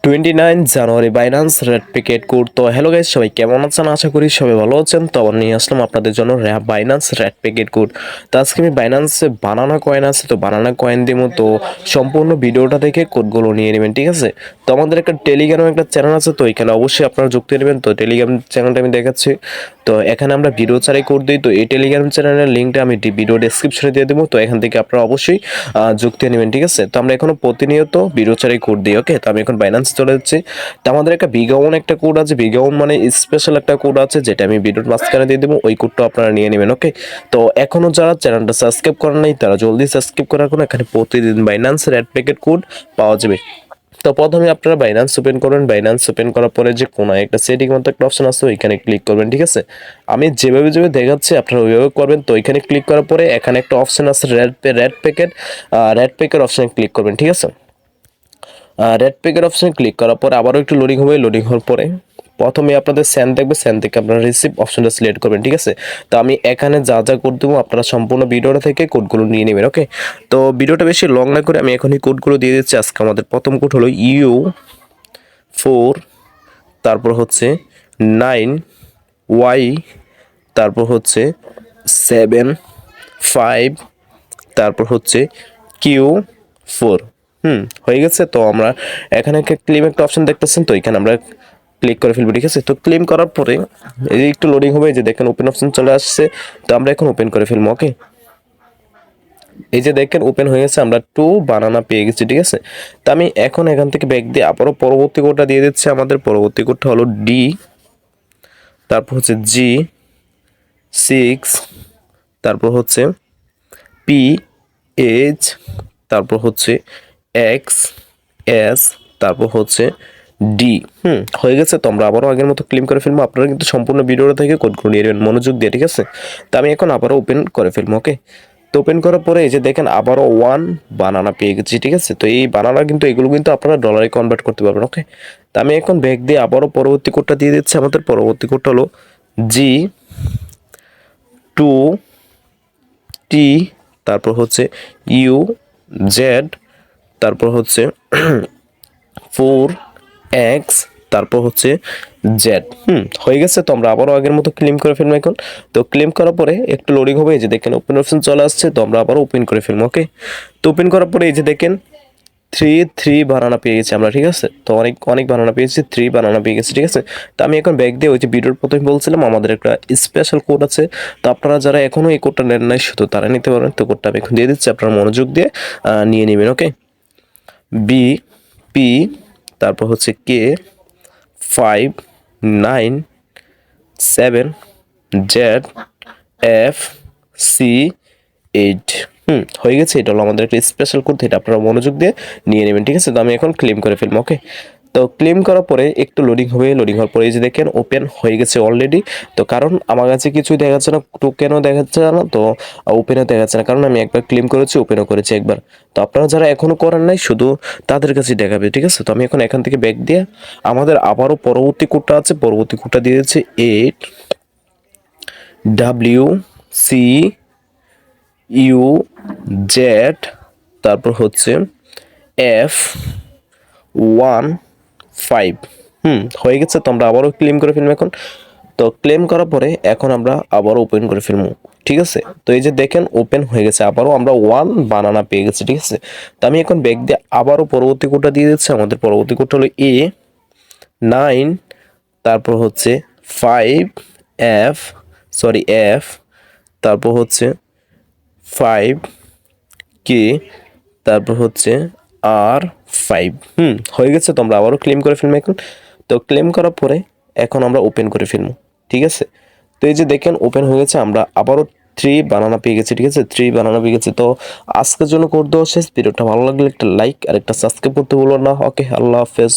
29 জানুয়ারি Binance red picket code. তো hello guys, সবাই কেমন আছেন? আশা করি সবাই ভালো আছেন। তো আবার নিয়ে আসলাম আপনাদের জন্য বাইন্যান্স রেড পিকেট কোড। তো আজকে আমি বাইন্যান্সে বানানা কয়েন আছে, তো বানানা কয়েন দিব। তো সম্পূর্ণ ভিডিওটা দেখে কোডগুলো নিয়ে নেবেন, ঠিক আছে? তো আমাদের একটা টেলিগ্রাম একটা চ্যানেল আছে, তো এখানে অবশ্যই আপনারা যুক্ত নেবেন। তো টেলিগ্রাম চ্যানেলটা আমি দেখাচ্ছি। তো এখানে আমরা ভিডিও ছাড়াই কোড দিই। তো এই টেলিগ্রাম চ্যানেলের লিঙ্কটা আমি ভিডিও ডেসক্রিপশনে দিয়ে দেবো। তো এখান থেকে আপনারা অবশ্যই যুক্ত নেবেন, ঠিক আছে? তো আমরা এখনো প্রতিনিয়ত ভিডিও ছাড়াই কোড দিই। ওকে, তো আমি এখন বাইন্যান্স চলে যাচ্ছি। তো আমাদের একটা বিগাউন একটা কোড আছে, বিগাউন মানে স্পেশাল একটা কোড আছে, যেটা আমি ভিডিওর মাঝখানে দিয়ে দেবো। ওই কোডটা আপনারা নিয়ে নেবেন। ওকে, তো এখনো যারা চ্যানেলটা সাবস্ক্রাইব করেন নাই তারা জলদি সাবস্ক্রাইব করার কোনো, এখানে প্রতিদিন বাইন্যান্স রেড প্যাকেট কোড পাওয়া যাবে। তো প্রথমে আপনারা বাইন্যান্স ওপেন করবেন। বাইন্যান্স ওপেন করার পরে যে কোনো একটা সেটিং মতো একটা অপশন আছে, ওইখানে ক্লিক করবেন, ঠিক আছে? আমি যেভাবে দেখাচ্ছি আপনারা ওইভাবে করবেন। তো এখানে ক্লিক করার পরে এখানে একটা অপশন আছে রেড প্যাকেট অপশনে ক্লিক করবেন, ঠিক আছে? রেড প্যাকের অপশনে ক্লিক করার পরে আবারও একটু লোডিং হবে। লোডিং হওয়ার পরে প্রথমে আপনাদের সেন্ড দেখবে, সেন্ড থেকে আপনারা রিসিভ অপশনটা সিলেক্ট করবেন, ঠিক আছে? তো আমি এখানে যা যা কোড দেবো আপনারা সম্পূর্ণ ভিডিওটা থেকে কোডগুলো নিয়ে নেবেন। ওকে, তো ভিডিওটা বেশি লং না করে আমি এখনই কোডগুলো দিয়ে দিচ্ছি। আজকে আমাদের প্রথম কোড হলো U4, তারপর হচ্ছে 9Y, তারপর হচ্ছে 7, 5, তারপর হচ্ছে Q4। হয়ে গেছে। তো আমরা এখানে ক্লেম একটা অপশন দেখতেছেন, তো এখানে আমরা ক্লিক করে ফেলবো, ঠিক আছে? তো ক্লেম করার পরে এই যে একটু লোডিং হবে, যে দেখেন ওপেন অপশন চলে আসছে। তো আমরা এখন ওপেন করে ফেলবো। ওকে, এই যে দেখেন ওপেন হয়ে গেছে, আমরা 2 বানানা পেয়ে গেছি, ঠিক আছে? তো আমি এখন এখান থেকে ব্যাক দিয়ে আবারও পরবর্তী কোডটা দিয়ে দিচ্ছি। আমাদের পরবর্তী কোডটা হলো D, তারপর হচ্ছে G6, তারপর হচ্ছে PH, তারপর হচ্ছে XS, তারপর হচ্ছে ডি। হয়ে গেছে। তো আমরা আবারও আগের মতো ক্লেম করে ফেলবো। আপনারা কিন্তু সম্পূর্ণ ভিডিওটা থেকে কোডগুলো নিয়ে নেবেন মনোযোগ দিয়ে, ঠিক আছে? তো আমি এখন আবারও ওপেন করে ফেলবো। ওকে, তো ওপেন করার পরে এই যে দেখেন আবারও 1 বানানা পেয়ে গেছি, ঠিক আছে? তো এই বানানা কিন্তু এগুলো কিন্তু আপনারা ডলারে কনভার্ট করতে পারবেন। ওকে, তো আমি এখন ব্যাক দিয়ে আবারও পরবর্তী কোডটা দিয়ে দিচ্ছি। আমাদের পরবর্তী কোডটা হলো G2T, তারপর হচ্ছে UZ, তারপর হচ্ছে 4X, তারপর হচ্ছে জেড। হয়ে গেছে। তো আমরা আবারও আগের মতো ক্লেম করে ফেলবো এখন। তো ক্লেম করার পরে একটু লোডিং হবে, এই যে দেখেন ওপেন অপশন চলে আসছে। তো আমরা আবারও ওপেন করে ফেলবো। ওকে, তো ওপেন করার পরে এই যে দেখেন 3 বানানা পেয়ে গেছি আমরা, ঠিক আছে? তো অনেক বানানা পেয়েছি, 3 বানানা পেয়ে গেছি, ঠিক আছে? তো আমি এখন ব্যাক দিয়ে ওই যে ভিডিওর প্রথমে বলছিলাম আমাদের একটা স্পেশাল কোড আছে। তো আপনারা যারা এখনো এই কোডটা নেন নাই শুধু তারা নিতে পারবেন। তো কোডটা আমি এখন দিয়ে দিচ্ছি, আপনারা মনোযোগ দিয়ে নিয়ে নেবেন। ওকে, BP, তারপর হচ্ছে K597ZFC8। হয়ে গেছে। এটা হলো আমাদের একটা স্পেশাল কোড, এটা আপনারা মনোযোগ দিয়ে নিয়ে নেবেন, ঠিক আছে? তো আমি এখন ক্লেম করে ফেলবো। ওকে, তো ক্লেম করার পরে একটু লোডিং হবে। লোডিং হওয়ার পরে এই যে দেখেন ওপেন হয়ে গেছে অলরেডি। তো কারণ আমার কাছে কিছুই দেখাচ্ছে না, টোকেনও দেখাচ্ছে না, তো ওপেনও দেখাচ্ছে না, কারণ আমি একবার ক্লেম করেছি, ওপেনও করেছি একবার। তো আপনারা যারা এখনো করেন নাই শুধু তাদের কাছেই দেখাবে, ঠিক আছে? তো আমি এখন এখান থেকে ব্যাক দিয়ে আমাদের আবারও পরবর্তী কোডটা আছে, পরবর্তী কোডটা দিয়ে দিচ্ছি 8WCUZ, তারপর হচ্ছে F15। হয়ে গেছে। তো আমরা আবারও ক্লেম করে ফেলবো এখন। তো ক্লেম করার পরে এখন আমরা আবারও ওপেন করে ফেলবো, ঠিক আছে? তো এই যে দেখেন ওপেন হয়ে গেছে, আবারও আমরা 1 বানানা পেয়ে গেছি, ঠিক আছে? তো আমি এখন ব্যাক দিয়ে আবারও পরবর্তী কোডটা দিয়ে দিচ্ছি। আমাদের পরবর্তী কোডটা হলো A9, তারপর হচ্ছে 5F, তারপর হচ্ছে 5K, তারপর হচ্ছে R5। হয়ে গেছে। তো আমরা আবারও ক্লেম করে ফেলবো এখন। তো ক্লেম করার পরে এখন আমরা ওপেন করে ফেলবো, ঠিক আছে? তো এই যে দেখেন ওপেন হয়ে গেছে, আমরা আবারও 3 বানানা পেয়ে গেছি, ঠিক আছে? 3 বানানা পেয়ে গেছি। তো আজকের জন্য কোড দেওয়া শেষ। ভিডিওটা ভালো লাগলে একটা লাইক আর একটা সাবস্ক্রাইব করতে ভুলো না। ওকে, আল্লাহ হাফেজ।